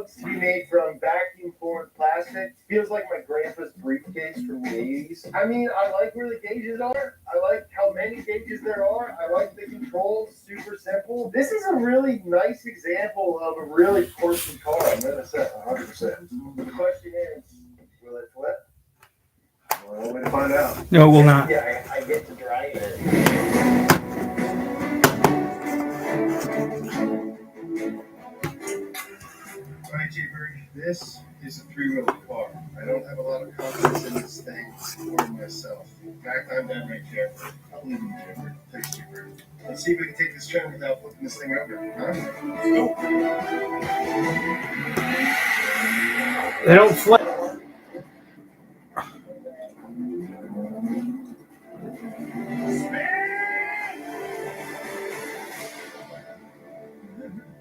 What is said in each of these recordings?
looks to be made from vacuum formed plastic. Feels like my grandpa's briefcase from the 80s. I mean, I like where the gauges are. I like how many gauges there are. I like the controls, super simple. This is a really nice example of a really quirky car. I'm gonna say 100%. The question is, will it flip? Well, we're to find out. No, it will not. Yeah, I get to drive it. All right, Jayberg, this is a three-wheeled car. I don't have a lot of confidence in this thing or myself. In fact, I'm dead right there. I'll leave you, Jayberg. Thanks, Jayberg. Let's see if we can take this trend without flipping this thing over, huh? Nope. They don't flip.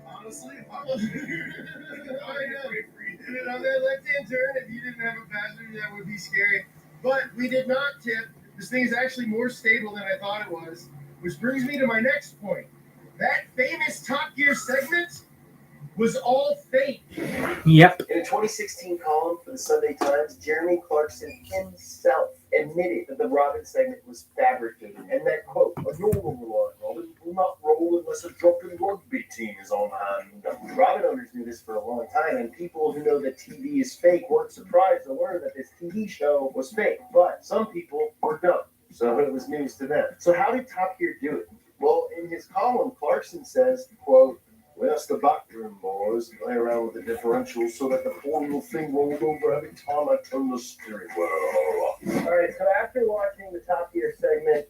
Honestly, I know. On that left-hand turn, if you didn't have a passenger, that would be scary. But we did not tip. This thing is actually more stable than I thought it was, which brings me to my next point. That famous Top Gear segment was all fake. Yep. In a 2016 column for the Sunday Times, Jeremy Clarkson himself admitted that the Robin segment was fabricated, and that, quote, a normal line, Robin, will not roll unless a drunken rugby team is on hand. Robin owners knew this for a long time, and people who know that TV is fake weren't surprised to learn that this TV show was fake. But some people were dumb, so it was news to them. So how did Top Gear do it? Well, in his column, Clarkson says, quote, "Where's the back room, boys? Lay around with the differential so that the four-wheel thing rolled over every time I turn the steering wheel." All right, so after watching the Top Gear segment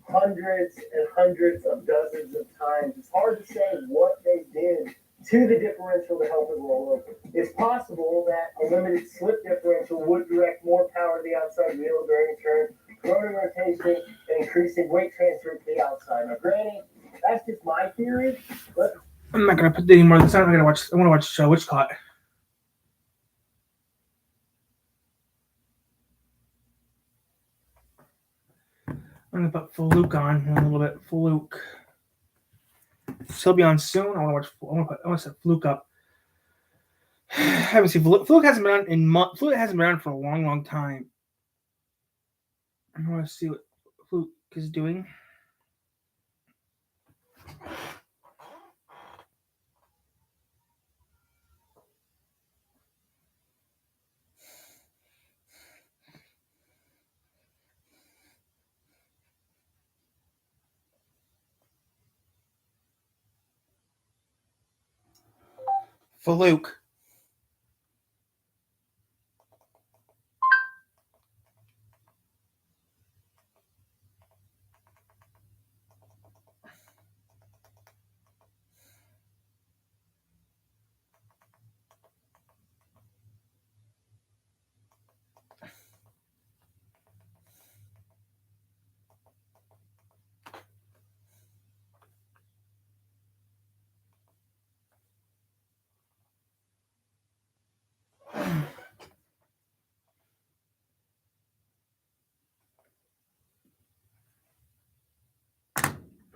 hundreds and hundreds of dozens of times, it's hard to say what they did to the differential to help it roll over. It's possible that a limited slip differential would direct more power to the outside wheel during a turn, promoting rotation and increasing weight transfer to the outside. Now, granted, that's just my theory, but I'm not gonna put any more of this on. I want to watch Witchcott. I'm gonna put Faluke on in a little bit. Faluke. She'll be on soon. I want to set Fluke up. I haven't seen Fluke. Fluke hasn't been on in months. Fluke hasn't been on for a long, long time. I want to see what Fluke is doing. Faluke.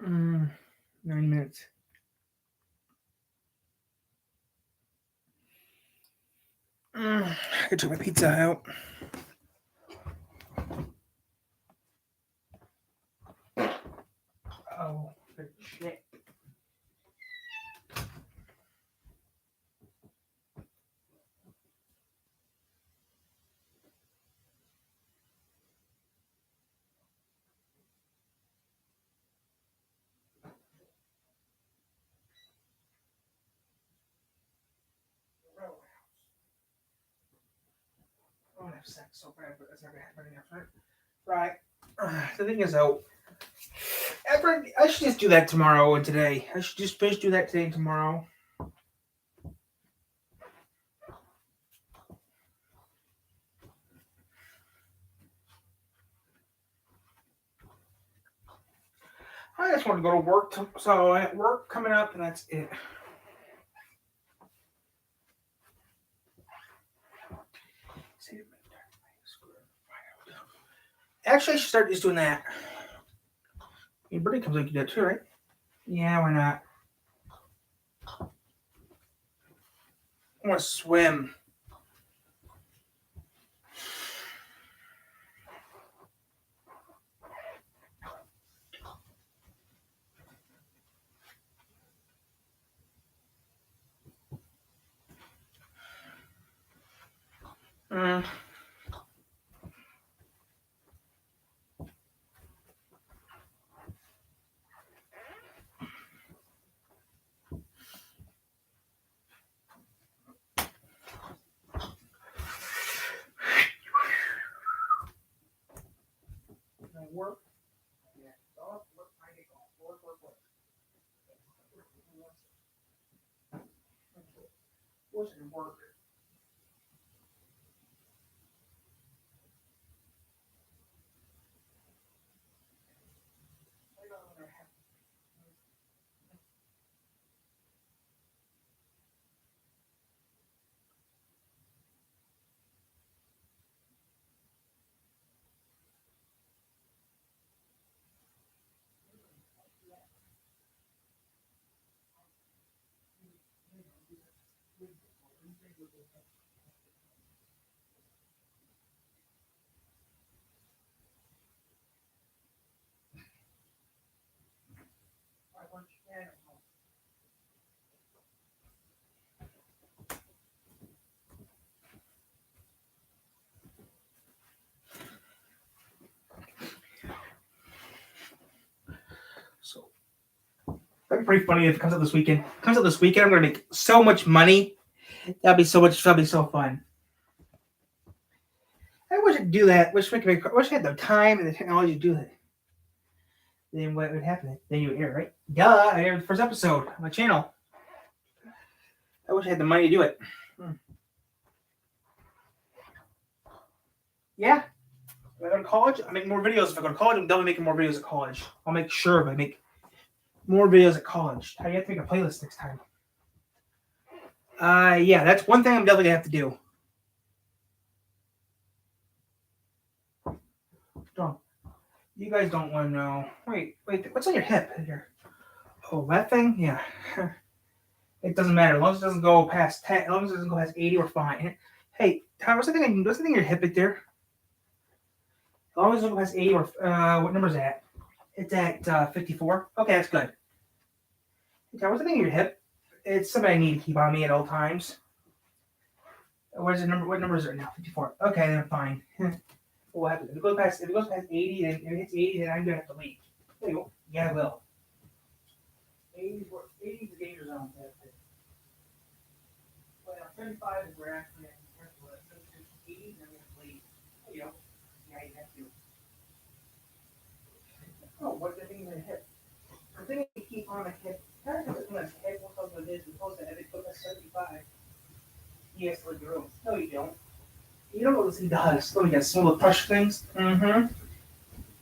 Mm, 9 minutes. I could take my pizza out. Oh, good shit. I want to have sex so bad, but that's not going to happen enough, right? Right. The thing is, though, I should just do that tomorrow and today. I should just do that today and tomorrow. I just want to go to work, so I have work coming up, and that's it. Actually, I should start just doing that. Your birthday comes like you did too, right? Yeah, why not? I want to swim. Mm. Work. Yeah. Work. Wasn't work. So that'd be pretty funny if it comes out this weekend. Comes out this weekend, I'm gonna make so much money. That'd be so much. That'd be so fun. I wish I could do that. Wish I had the time and the technology to do that. Then what would happen? Then you would air, right? Duh! I aired the first episode on my channel. I wish I had the money to do it. Yeah. If I go to college, I make more videos. If I go to college, I'm definitely making more videos at college. I'll make sure if I make more videos at college. I have to make a playlist next time. Yeah, that's one thing I'm definitely gonna have to do. Don't. You guys don't want to know. Wait, what's on your hip here? Oh, that thing? Yeah. It doesn't matter. As long as it doesn't go past 10, as long as it doesn't go past 80, we're fine. Hey, Tyler, what's the thing in your hip right there? As long as it has 80 or what number is that? It's at 54. Okay, that's good. Okay, what's the thing in your hip? It's something I need to keep on me at all times. Where's the number? What number is it now? 54. Okay, then I'm fine. What happens? If it goes past 80, then if it hits 80, then I'm gonna have to leave. There you go. Yeah, I will. 80 is the danger zone. Well, 35 is where actually I can careful. 80, then I'm gonna leave. You know. Yeah, you have to. Oh, what's the thing in the hip? The thing you keep on the hip. How does it when head what it is supposed to have it put at 75? Yes, leave the room. No, you don't. You don't know what this thing does. Let me get some of the push things. Mm-hmm.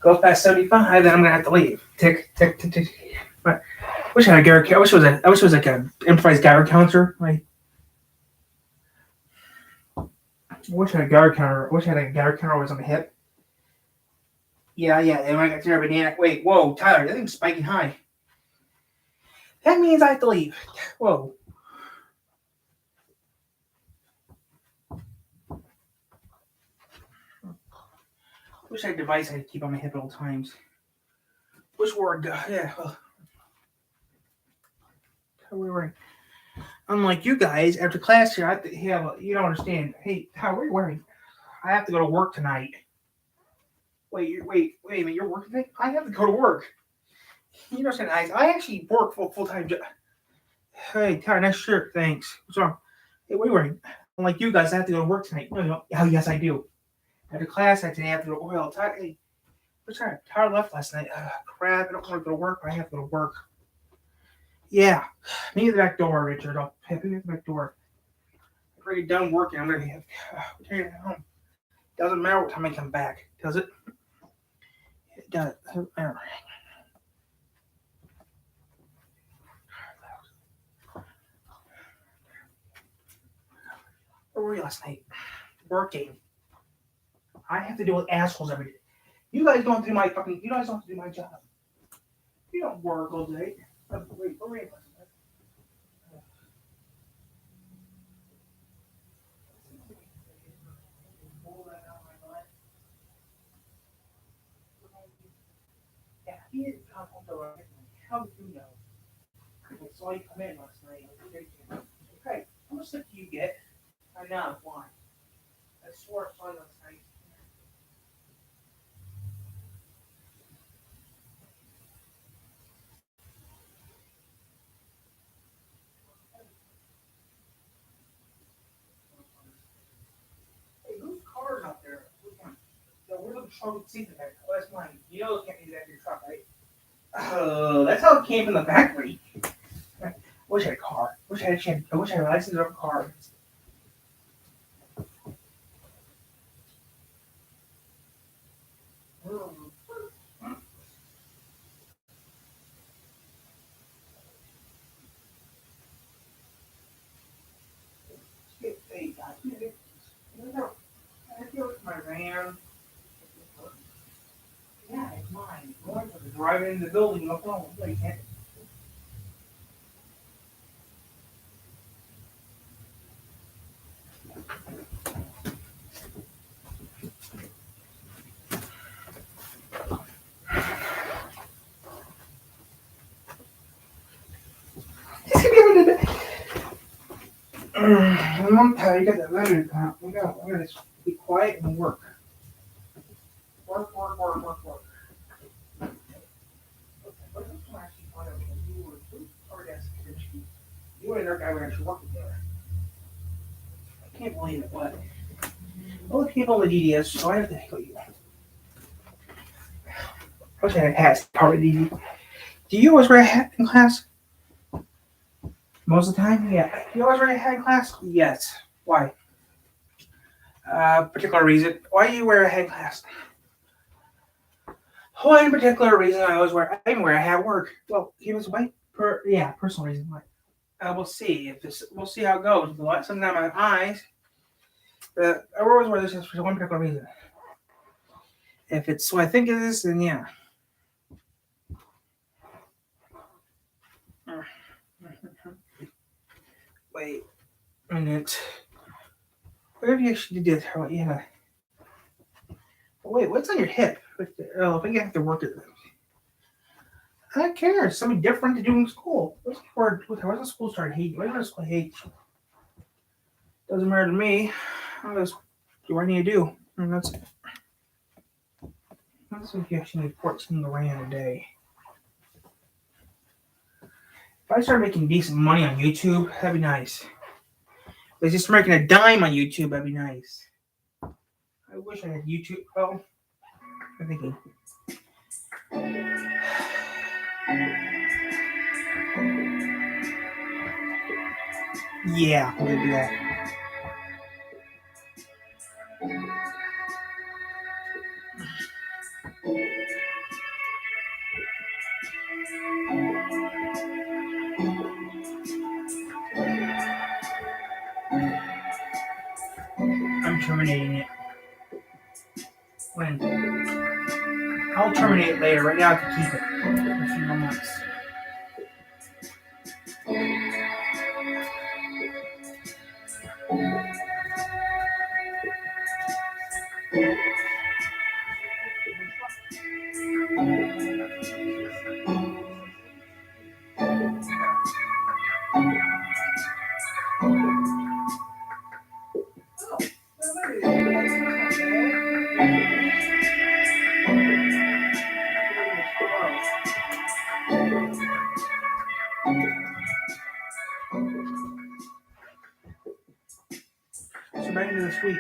Goes past 75, then I'm gonna have to leave. Tick, tick, tick, tick. But I wish I had a Geiger. I wish it was like an improvised Geiger counter. Like, I wish I had a Geiger counter. I wish I had a Geiger counter always on the hip. Yeah. And when I got to your banana, wait, whoa, Tyler, that thing's spiking high. That means I have to leave. Whoa. Wish I had a device I could keep on my hip at all times. Wish word, yeah. Well, we were. Unlike you guys, after class here, I have to have. You don't understand. Hey, how are you wearing? I have to go to work tonight. Wait a minute. You're working tonight? I have to go to work. You know, I actually work full time job. Hey, Tyler, nice shirt. Thanks. What's wrong? Hey, what are you wearing? Unlike you guys, I have to go to work tonight. No, you don't. Oh, yes, I do. After class, I have to go to oil. Hey, what's that? Tyler left last night. Crap, I don't want to go to work, but I have to go to work. Yeah. Meet the back door, Richard. I'll meet the back door. I'm already done working. I'm ready to return home. Doesn't matter what time I come back, does it? It does. Where were you last night? Working. I have to deal with assholes every day. You guys don't do my fucking. You guys don't have to do my job. You don't work all day. Wait, where were you last night? he didn't come home till like, how did you know? I saw you come in last night. Okay, how much sleep do you get? I know, why? I swore I saw you last night. Hey, whose car is out there? Which one? No, we're looking for the season back. Oh, that's mine. You know it can't be that your truck, right? Oh, that's how it came from the factory. Wish I had a car. Wish I had a chance. I wish I had a license or a car. Hey, I feel it's my van. Yeah, it's mine. I'm driving in the building. No problem. No, you can't. I'm tired. You got that letter to count. We gotta be quiet and work. Work, work, work, work, work. Okay, what else can I actually find out? You were you were another guy who actually working there. I can't believe it. What? All the people in the DDS, so I have to go you. I wish I had a hat. Part of DD. Do you always wear a hat in class? Most of the time, yeah. Do you always wear a hat in class? Yes. Why? Particular reason. Why do you wear a hat in class? Why in particular reason I always wear I even wear a hat at work. Well, he was white. Personal reason why. We'll see if this. We'll see how it goes. Something on my eyes. I always wear this for one particular reason. If it's what I think it is, then yeah. Wait a minute. Whatever you actually did, yeah. Wait, what's on your hip? Oh, I think you have to work it. I don't care. It's something different to do in school. What's the school start hating? Why does school hate? Doesn't matter to me. What do I need to do? And that's if you actually need 14 grand a day. If I start making decent money on YouTube, that'd be nice. If I just making a dime on YouTube, that'd be nice. I wish I had YouTube. Oh, I'm thinking. Yeah, we're gonna do that. I'm terminating it. When? I'll terminate it later. Right now, I can keep it for a few more months. So back into this week.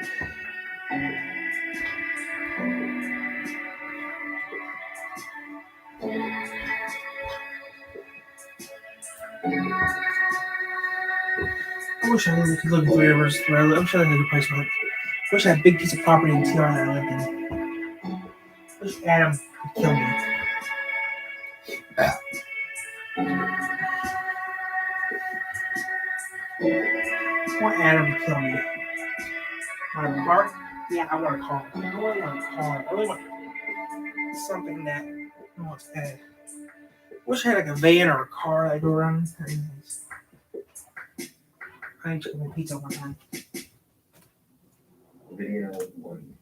I wish I could live in Three Rivers where I live. I'm sure that's a good place, but I wish I had a big piece of property in TR that I lived in. I wish Adam could kill me. I want Adam to kill me. Want a car? Yeah, I want a car. I really want a car. I really want something that no one's had. Wish I had like a van or a car that I go around. I ain't chicken and pizza one time. Video one.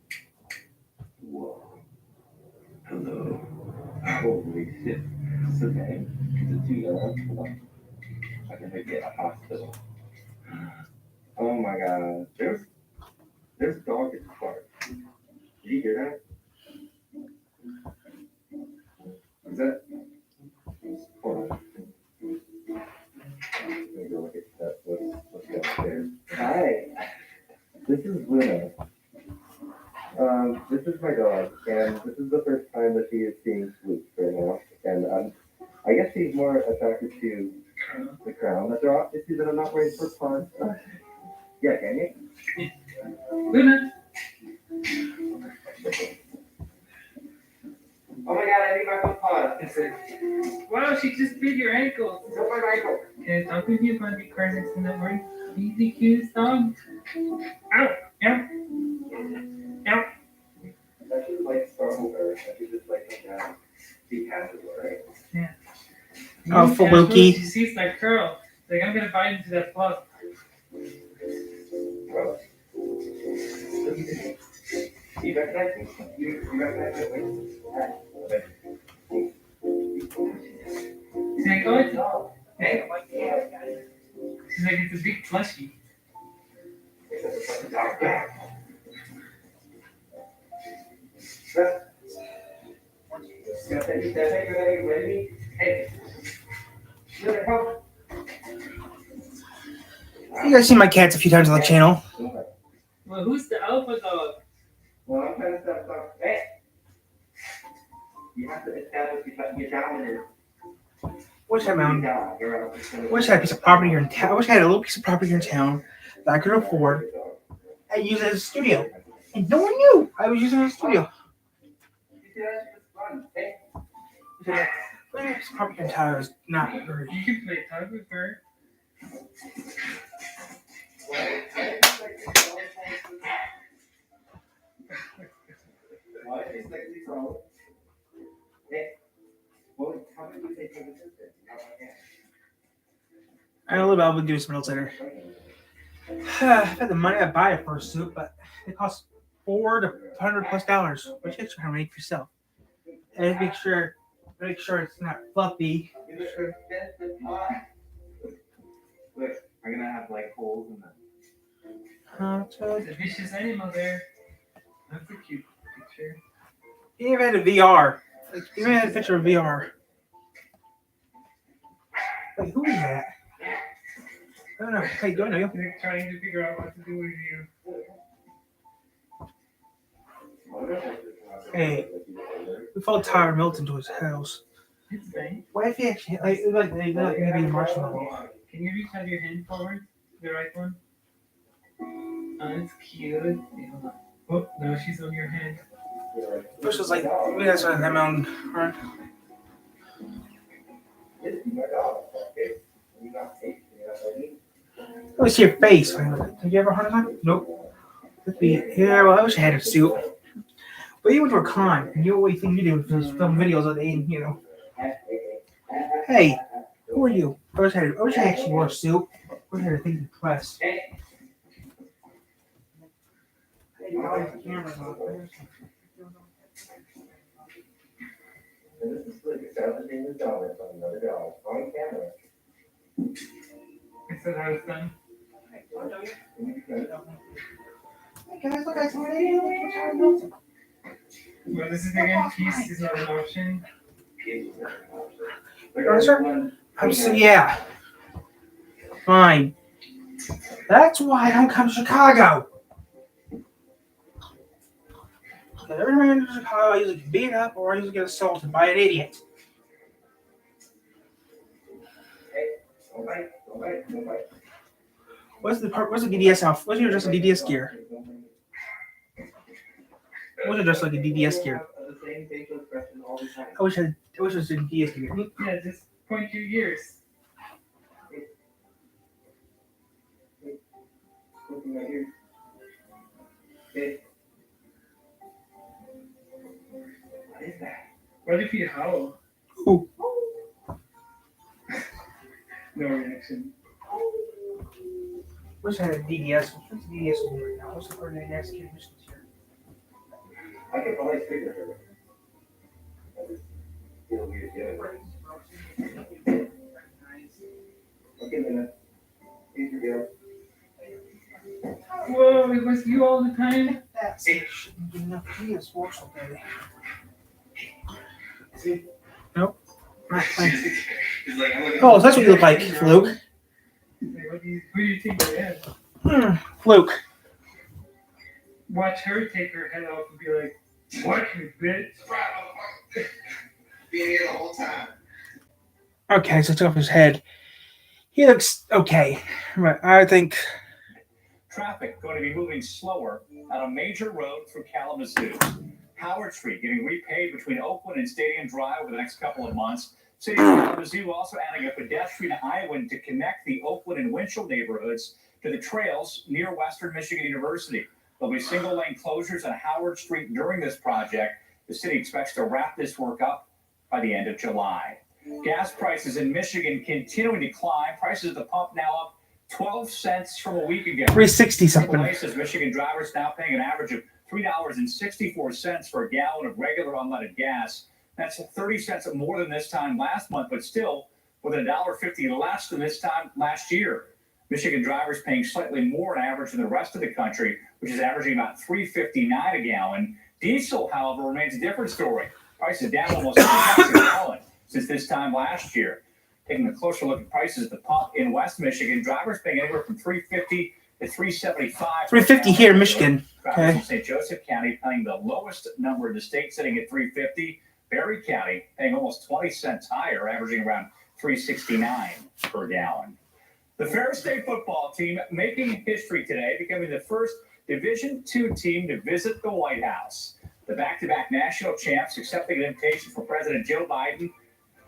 Whoa. Hello. Holy shit. Okay. Is it too loud? I can make it a hospital. Oh my god. There's dog at the park. Did you hear that? Is that? Hold on. Let me go look at that. What's downstairs? Hi. This is Luna. This is my dog, and this is the first time that she is seeing Flukes right now. And I guess she's more attracted to the crown that they're off. You see that I'm not wearing foot paws? Yeah, can you? Luna. Oh my god, I need my foot paws. It's like, wow, she just bit your ankle. It's on my ankle. Can I talk with you about the car next in the morning? He's the cutest dog. Ow, ow, ow. I should like startle her. I should just like come down, be passive, right? Oh, You Faluki. She sees my curl. Like, I'm gonna bite into that plug. Well, you recognize me? You recognize my voice? Okay. She's like, oh, it's a, hey. She's like, it's a big plushie. You guys seen my cats a few times on the channel. Well, who's the alpha dog? Well, I'm trying to stop. Hey! You have to establish your dominance. Wish I had my own. Wish I had a piece of property here in town. I wish I had a little piece of property here in town that I could afford and use it as a studio. And no one knew I was using it as a studio. Wish I had a piece of property here in town. I was not very. You can play tug with her. Why is sexy so? Hey, well, how did you say to the sister? I know I'll be doing something else later. If I had the money, I'd buy a fursuit, but it costs $400 to $100+, which you can make for yourself. And make sure it's not fluffy. Look, I'm gonna have like holes in them. There's a vicious animal there. That's a cute picture. You even had a VR. Like, you even had a picture of VR. Like, who is that? I don't know. Hey, do I know you? They're trying to figure out what to do with you. Hey, we followed Tyler Milton to his house. It's fine. What if he actually, like maybe marshmallow? Can you reach out your hand forward? The right one? Oh, that's cute. Wait, hold on. Oh, no, she's on your hand. First was like, we guys on that mountain. Right? Let me see your face. Did you ever hunt on? Nope. Yeah, well, I wish I had a suit. But you went to a con, and you know what you think you do is film videos of the, you know. Hey, who are you? I wish I actually wore a suit. I wish I had a thing to press. And this is like establishing the dominance on another dog on camera. I said I was done. Hey guys, look, I saw it. Well, this is again, peace is not an option. Yeah. Fine. That's why I don't come to Chicago. Because every time I go to Chicago, I usually get beat up or I usually get assaulted by an idiot. What's the DDS outfit? What's your dress like DDS gear? What's your dress like a DDS gear? I wish it was in DDS gear. Yeah, just 0.2 years. What is that? What if you howl? Ooh. No reaction. Wish I had a DDS. What's the DDS one right now? What's the coordinated execution here? I could probably figure it out. Okay, Lena. Here's your bill. Whoa, it was you all the time? That's it. Shouldn't be enough. He is worse already. See? Nope. Not playing. He's like, I'm looking- Oh, so that's what you look like, Fluke. Who do you think that is? Fluke. Watch her take her head off and be like, what, you bitch? Being here the whole time. Okay, so it's off his head. He looks okay. Right, I think. Traffic going to be moving slower on a major road through Kalamazoo. Howard Street getting repaid between Oakland and Stadium Drive over the next couple of months. City of Kalamazoo also adding a pedestrian island to connect the Oakland and Winchell neighborhoods to the trails near Western Michigan University. There'll be single-lane closures on Howard Street during this project. The city expects to wrap this work up by the end of July. Gas prices in Michigan continuing to climb. Prices at the pump now up 12 cents from a week ago. 360 something. AAA says Michigan drivers now paying an average of $3.64 for a gallon of regular unleaded gas. That's 30 cents more than this time last month, but still with $1.50 less than this time last year. Michigan drivers paying slightly more on average than the rest of the country, which is averaging about $3.59 a gallon. Diesel, however, remains a different story. Prices down almost 2 cents a gallon since this time last year. Taking a closer look at prices at the pump in West Michigan, drivers paying anywhere from $3.50 to $3.75. $3.50 here in Michigan. Drivers Okay. in St. Joseph County paying the lowest number in the state, sitting at $3.50. Berry County paying almost 20 cents higher, averaging around $3.69 per gallon. The Ferris State football team making history today, becoming the first Division II team to visit the White House. The back-to-back national champs accepting an invitation from President Joe Biden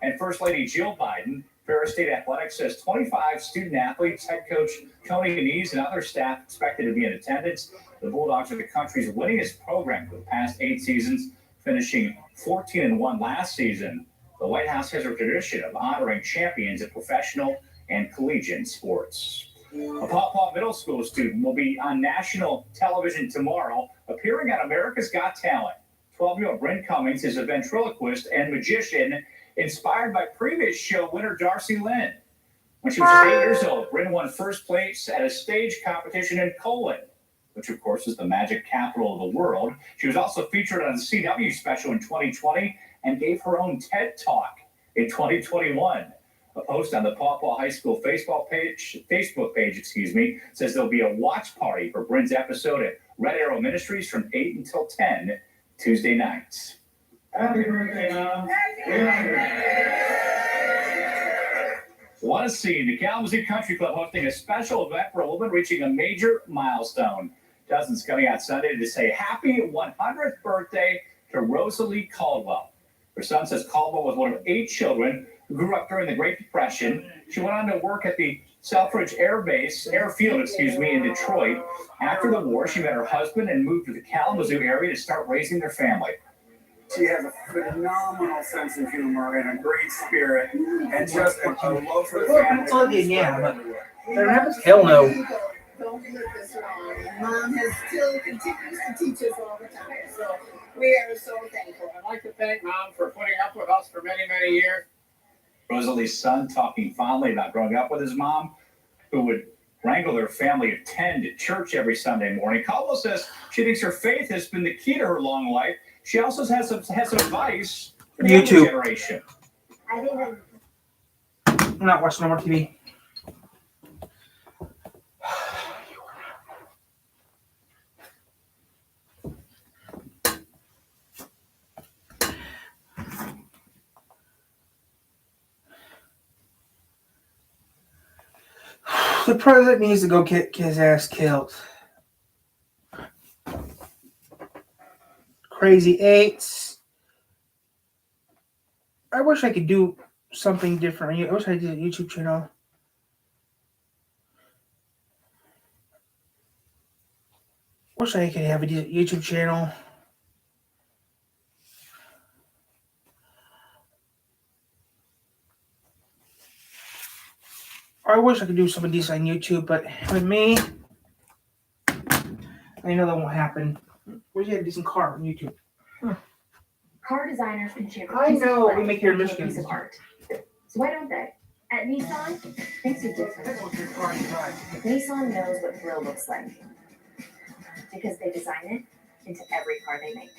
and First Lady Jill Biden. Ferris State Athletics says 25 student athletes, head coach Tony Denise, and other staff expected to be in attendance. The Bulldogs are the country's winningest program for the past 8 seasons, finishing 14-1 last season. The White House has a tradition of honoring champions in professional and collegiate sports. A Paw Paw Middle School student will be on national television tomorrow, appearing on America's Got Talent. 12-year-old Bryn Cummings is a ventriloquist and magician inspired by previous show winner Darcy Lynn. When she was just 8 years old, Bryn won first place at a stage competition in Colon, which of course is the magic capital of the world. She was also featured on a CW special in 2020 and gave her own TED Talk in 2021. A post on the Paw Paw High School Facebook page, says there'll be a watch party for Bryn's episode at Red Arrow Ministries from 8 until 10 Tuesday nights. Happy birthday, Mom. What a scene. The Kalamazoo Country Club hosting a special event for a woman reaching a major milestone. Dozens coming out Sunday to say happy 100th birthday to Rosalie Caldwell. Her son says Caldwell was one of 8 children who grew up during the Great Depression. She went on to work at the Selfridge Airfield, in Detroit. After the war, she met her husband and moved to the Kalamazoo area to start raising their family. She has a phenomenal sense of humor and a great spirit, and just a love for the family. That's all good, yeah, but that happens? Hell no. Don't get this wrong. Mom continues to teach us all the time. So we are so thankful. I'd like to thank Mom for putting up with us for many, many years. Rosalie's son talking fondly about growing up with his mom, who would wrangle their family of 10 to church every Sunday morning. Caldwell says she thinks her faith has been the key to her long life. She also has some advice for the younger YouTube. generation. I think that I'm not watching no more TV. The president needs to go get his ass killed. Crazy Eights. I wish I could do something different. I wish I did a YouTube channel. Wish I could have a YouTube channel. I wish I could do something decent on YouTube, but with me, I know that won't happen. Where's you have a decent car on YouTube? Car designers can shape a I piece of know, we clay make here in into a Michigan. piece of art. So why don't they? At Nissan, things are different. Nissan knows what thrill looks like because they design it into every car they make.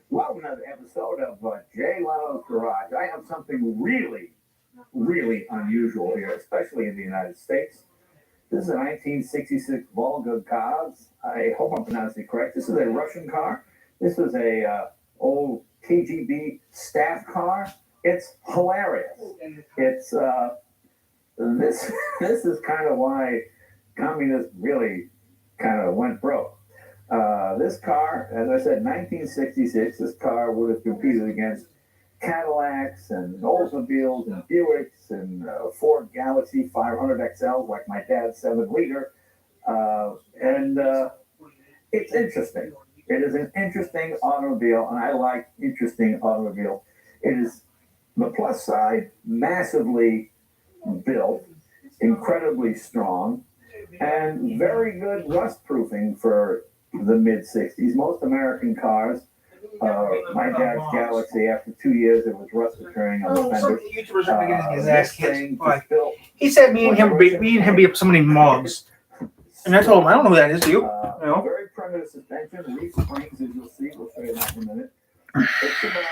Welcome to another episode of Jay Leno's Garage. I have something really unusual here, especially in the United States. This is a 1966 Volga Gaz. I hope I'm pronouncing it correct. This is a Russian car. This is a old KGB staff car. It's hilarious. It's this this is kind of why communists really kind of went broke. This car, as I said, 1966, this car would have competed against Cadillacs and Oldsmobiles and Buicks and Ford Galaxy 500 XLs, like my dad's 7-liter. It's interesting. It is an interesting automobile, and I like interesting automobiles. It is the plus side, massively built, incredibly strong, and very good rust proofing for the mid 60s. Most American cars, my dad's Galaxy, after 2 years, it was rust occurring on the Some fender. YouTubers are making his ass This kicked. thing Why? was built, He said me and him beat up so many mugs. And I told him, I don't know who that is, do you? No. Very primitive suspension, leaf springs, as you'll see. We'll show you that in a minute. It's about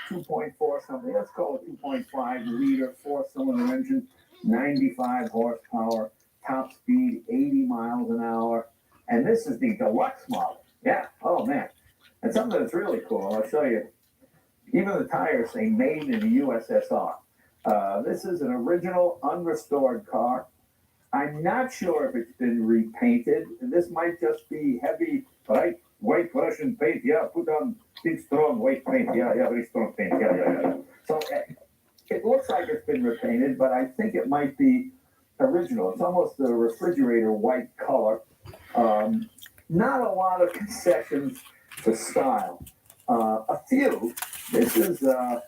2.4 something. Let's call it 2.5 liter, 4-cylinder engine, 95 horsepower, top speed 80 miles an hour. And this is the deluxe model. Yeah. Oh man. And something that's really cool. I'll show you. Even the tires say made in the USSR. This is an original unrestored car. I'm not sure if it's been repainted. This might just be heavy, right? White Russian paint. Yeah, put on big strong white paint. Yeah, very strong paint. Yeah. So it looks like it's been repainted, but I think it might be original. It's almost a refrigerator white color. Not a lot of concessions for style. A few. This is a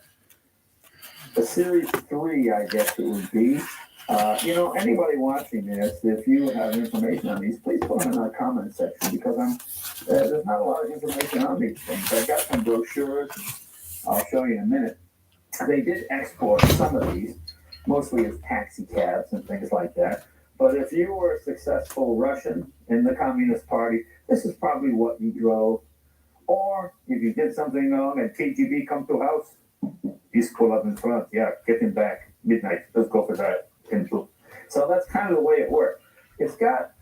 Series 3, I guess it would be. Anybody watching this, if you have information on these, please put them in the comment section, because there's not a lot of information on these things. I got some brochures. I'll show you in a minute. They did export some of these, mostly as taxi cabs and things like that. But if you were a successful Russian in the Communist Party, this is probably what you drove. Or if you did something wrong and KGB come to house, he's pull up in front. Yeah, get him back. Midnight. Let's go for that. So that's kind of the way it worked. It's got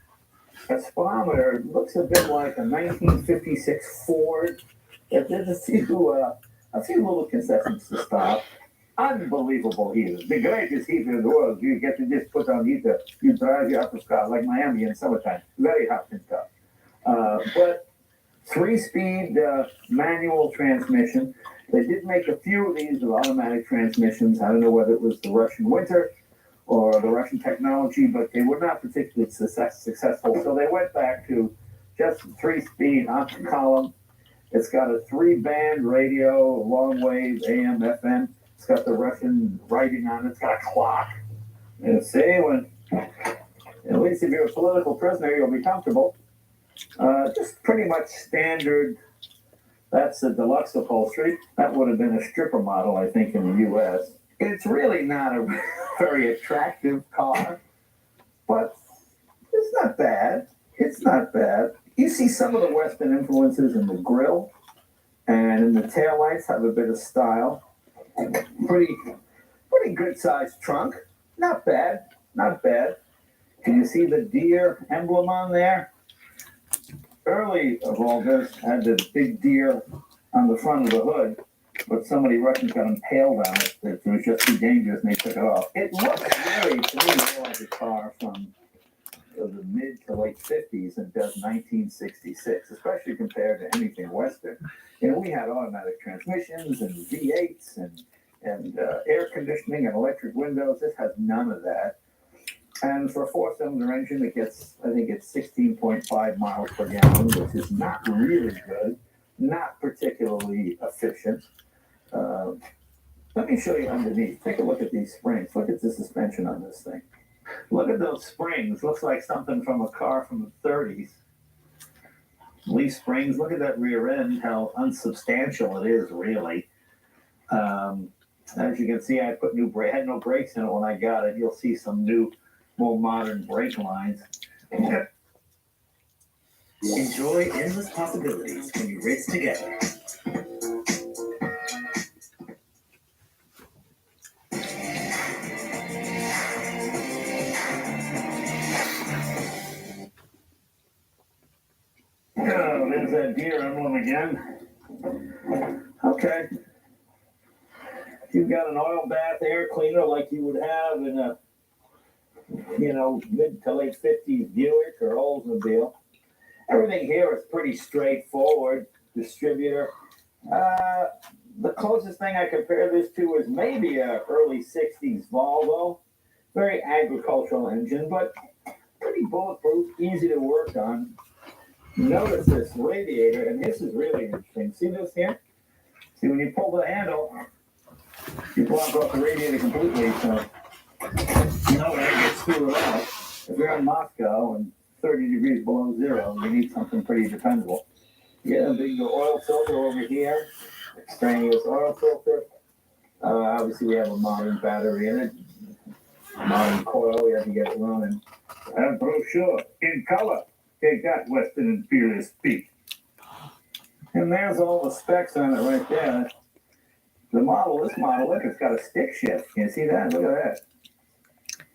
a speedometer. It looks a bit like a 1956 Ford. There's a few little concessions to stop. Unbelievable heater. The greatest heater in the world. You get to just put on heater. You drive your upper car like Miami in summertime. Very hot and tough. But 3-speed manual transmission. They did make a few of these with automatic transmissions. I don't know whether it was the Russian winter or the Russian technology, but they were not particularly successful. So they went back to just 3-speed onto column. It's got a 3-band radio, long wave, AM, FM. It's got the Russian writing on it. It's got a clock. And see, at least if you're a political prisoner, you'll be comfortable. Just pretty much standard. That's the deluxe upholstery. That would have been a stripper model, I think, in the U.S. It's really not a very attractive car, but it's not bad. It's not bad. You see some of the Western influences in the grille, and in the taillights have a bit of style. Pretty good sized trunk. Not bad. Not bad. Can you see the deer emblem on there? Early Volgas had the big deer on the front of the hood, but so many Russians got impaled on it that it was just too dangerous and they took it off. It looks really, to me, more like a car from the mid to late 50s and does 1966, especially compared to anything Western. We had automatic transmissions and V8s and and air conditioning and electric windows. This has none of that. And for a four-cylinder engine, I think it's 16.5 miles per gallon, which is not really good, not particularly efficient. Let me show you underneath. Take a look at these springs. Look at the suspension on this thing. Look at those springs. Looks like something from a car from the 30s. Leaf springs. Look at that rear end, how unsubstantial it is, really. As you can see, I had no brakes in it when I got it. You'll see some new, more modern brake lines. Enjoy endless possibilities when you race together. Oh, there's that deer emblem again. Okay. You've got an oil bath air cleaner like you would have in a, mid to late 50s Buick or Oldsmobile. Everything here is pretty straightforward. Distributor. The closest thing I compare this to is maybe a early 60s Volvo. Very agricultural engine, but pretty bulletproof, easy to work on. Notice this radiator, and this is really interesting. See this here? See, when you pull the handle, you block off the radiator completely, so no air gets through at all. If you're in Moscow and 30 degrees below zero, you need something pretty dependable. You get a big oil filter over here, extraneous oil filter. Obviously, we have a modern battery in it, modern coil. We have to get it running. And brochure in color. Take that, Western Imperial speak. And there's all the specs on it right there. This model, look, it's got a stick shift. Can you see that? Look at that.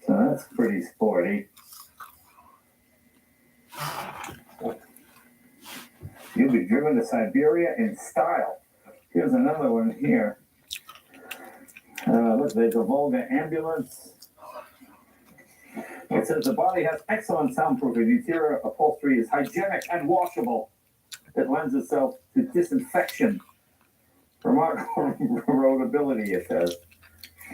So that's pretty sporty. You'll be driven to Siberia in style. Here's another one here. Look, there's a Volga ambulance. It says the body has excellent soundproofing. Interior upholstery is hygienic and washable. It lends itself to disinfection. Remarkable roadability, it says.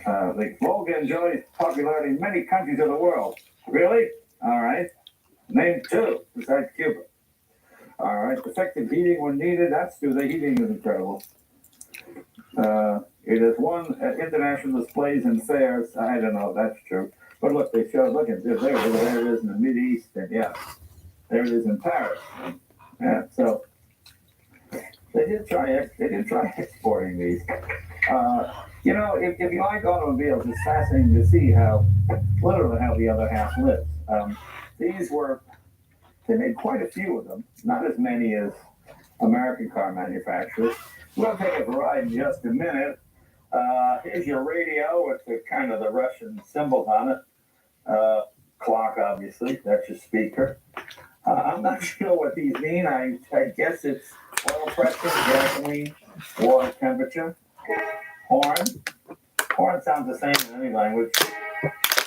The Volga enjoys popularity in many countries of the world. Really? All right. Name two besides Cuba. All right. Effective heating when needed. That's true. The heating is incredible. It has won at international displays and fairs. I don't know if that's true. But look, they show, look at this. There it is in the Mideast. And yeah, there it is in Paris. Yeah, so they did try exporting these. If you like automobiles, it's fascinating to see literally how the other half lives. They made quite a few of them, not as many as American car manufacturers. We'll take a ride in just a minute. Here's your radio with the kind of the Russian symbols on it. Clock, obviously, that's your speaker. I'm not sure what these mean. I guess it's oil pressure, gasoline, water temperature. Horn. Horn sounds the same in any language.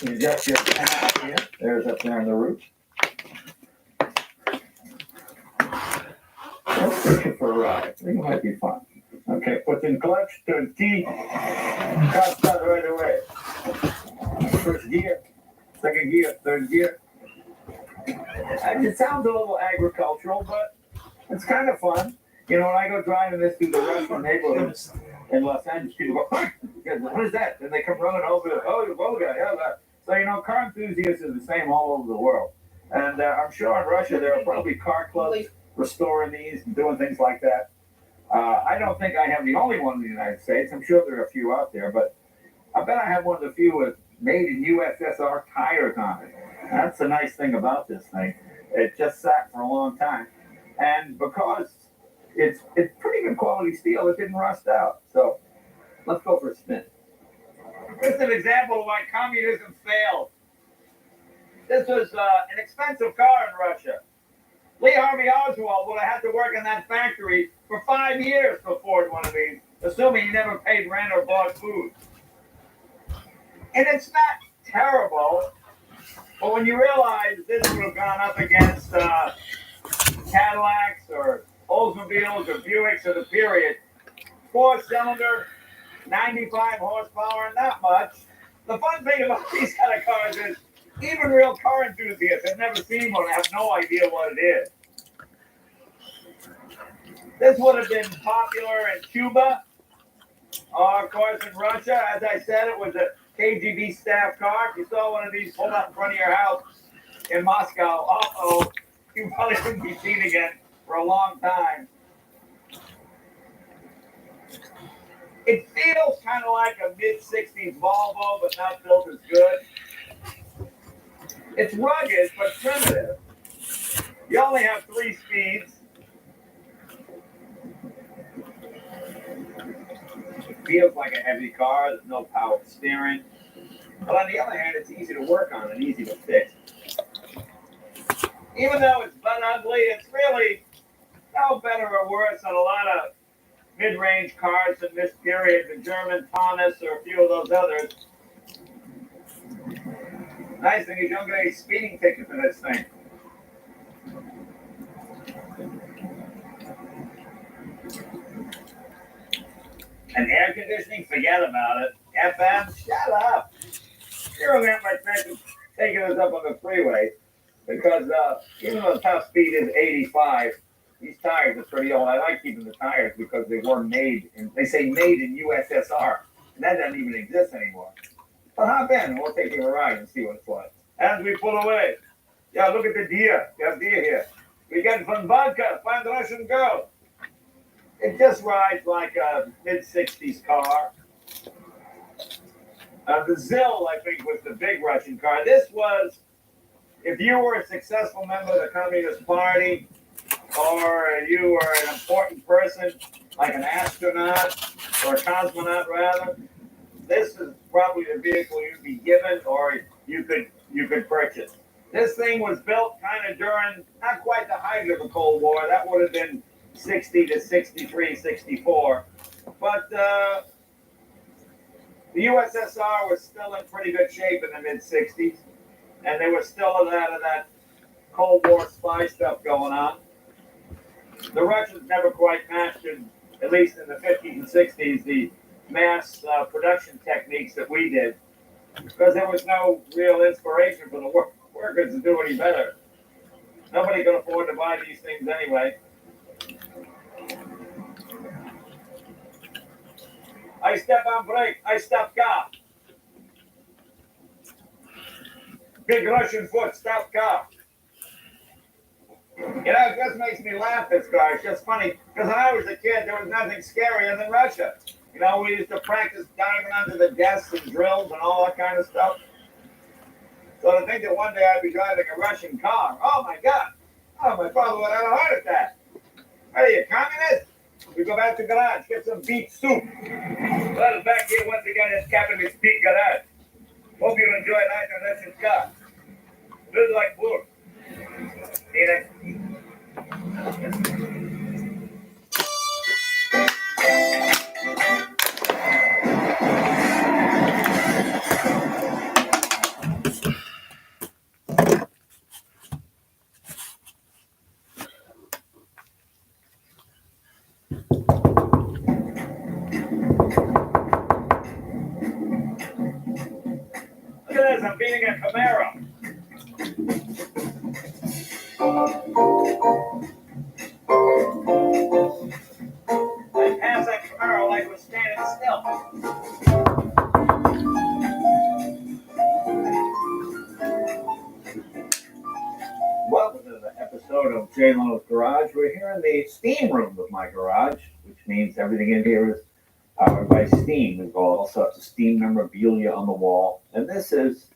You just your tap here. There's up there on the roof. Let's take it for a ride. I think it might be fun. Okay, put in clutch, turn key. Car start right away. First gear, second gear, third gear. It sounds a little agricultural, but it's kind of fun. When I go driving this through the Russian neighborhood in Los Angeles, people go, what is that? And they come running over, the Volga, yeah. So, car enthusiasts are the same all over the world. And I'm sure in Russia there are probably car clubs restoring these and doing things like that. I don't think I have the only one in the United States. I'm sure there are a few out there, but I bet I have one of the few with made in USSR tires on it. That's the nice thing about this thing. It just sat for a long time. And because it's pretty good quality steel, it didn't rust out. So let's go for a spin. This is an example of why communism failed. This was an expensive car in Russia. Lee Harvey Oswald would have had to work in that factory for 5 years to afford one of these, assuming he never paid rent or bought food. And it's not terrible, but when you realize this would have gone up against Cadillacs or Oldsmobiles or Buicks of the period, 4-cylinder, 95 horsepower and not much. The fun thing about these kind of cars is even real car enthusiasts have never seen one and have no idea what it is. This would have been popular in Cuba, or of course in Russia. As I said, it was a KGB staff car. If you saw one of these pulled up in front of your house in Moscow, you probably wouldn't be seen again for a long time. It feels kind of like a mid-60s Volvo, but not built as good. It's rugged, but primitive. You only have 3 speeds. It feels like a heavy car. There's no power steering. But on the other hand, it's easy to work on and easy to fix. Even though it's butt ugly, it's really no better or worse than a lot of mid-range cars in this period, the German Taunus or a few of those others. Nice thing is you don't get any speeding tickets for this thing. And air conditioning, forget about it. FM, shut up. You don't have my friend taking us up on the freeway because even though the top speed is 85, these tires are pretty old. I like keeping the tires because they were made in, they say made in USSR, and that doesn't even exist anymore. But hop in and we'll take you a ride and see what it's like. As we pull away, yeah, look at the deer. You have deer here. We get from vodka, find the Russian girl. It just rides like a mid-60s car. The ZIL, I think, was the big Russian car. This was, if you were a successful member of the Communist Party, or you were an important person, like an astronaut, or a cosmonaut rather, this is probably the vehicle you'd be given or you could purchase. This thing was built kind of during, not quite the height of the Cold War. That would have been 60 to 63, 64. But the USSR was still in pretty good shape in the mid-60s. And there was still a lot of that Cold War spy stuff going on. The Russians never quite mastered, at least in the 50s and 60s, the mass production techniques that we did. Because there was no real inspiration for the workers to do any better. Nobody could afford to buy these things anyway. I step on brake, I stop car. Big Russian foot, stop car. You know, it just makes me laugh, this car. It's just funny, because when I was a kid, there was nothing scarier than Russia. You know, we used to practice diving under the desks and drills and all that kind of stuff. So to think that one day I'd be driving a Russian car, oh my God. Oh, my father would have a heart attack. What are you, communist? We go back to garage, get some beef soup. Well, back here once again at Captain Speed Garage. Hope you enjoy life in Russian car. Good like bull. See that? Look at this, I'm beating a Camaro. I passed that Camaro like it was standing still. Welcome to the episode of J. Lo's Garage. We're here in the steam room of my garage, which means everything in here is powered by steam. We've got all sorts of steam memorabilia on the wall. And this is,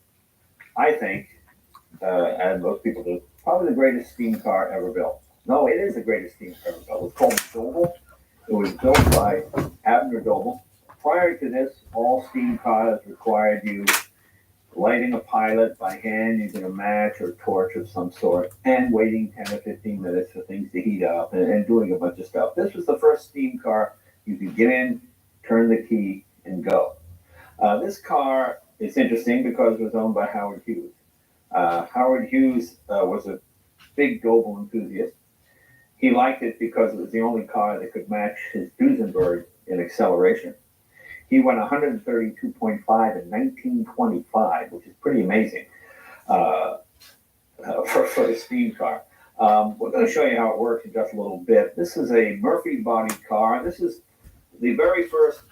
I think, and most people do, probably the greatest steam car ever built. No, it is the greatest steam car ever built. It's called Doble. It was built by Abner Doble. Prior to this, all steam cars required you lighting a pilot by hand using a match or a torch of some sort and waiting 10 or 15 minutes for things to heat up and doing a bunch of stuff. This was the first steam car you could get in, turn the key, and go. This car is interesting because it was owned by Howard Hughes. Howard Hughes was a big Doble enthusiast. He liked it because it was the only car that could match his Duesenberg in acceleration. He went 132.5 in 1925, which is pretty amazing for a steam car. We're going to show you how it works in just a little bit. This is a Murphy body car. This is the very first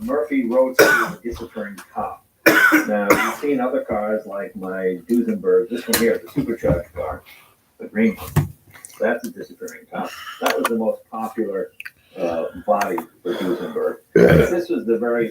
Murphy roadster with a disappearing top. Now, you've seen other cars like my Duesenberg. This one here is a supercharged car, the green one. That's a disappearing top. That was the most popular body for Duesenberg. This was the very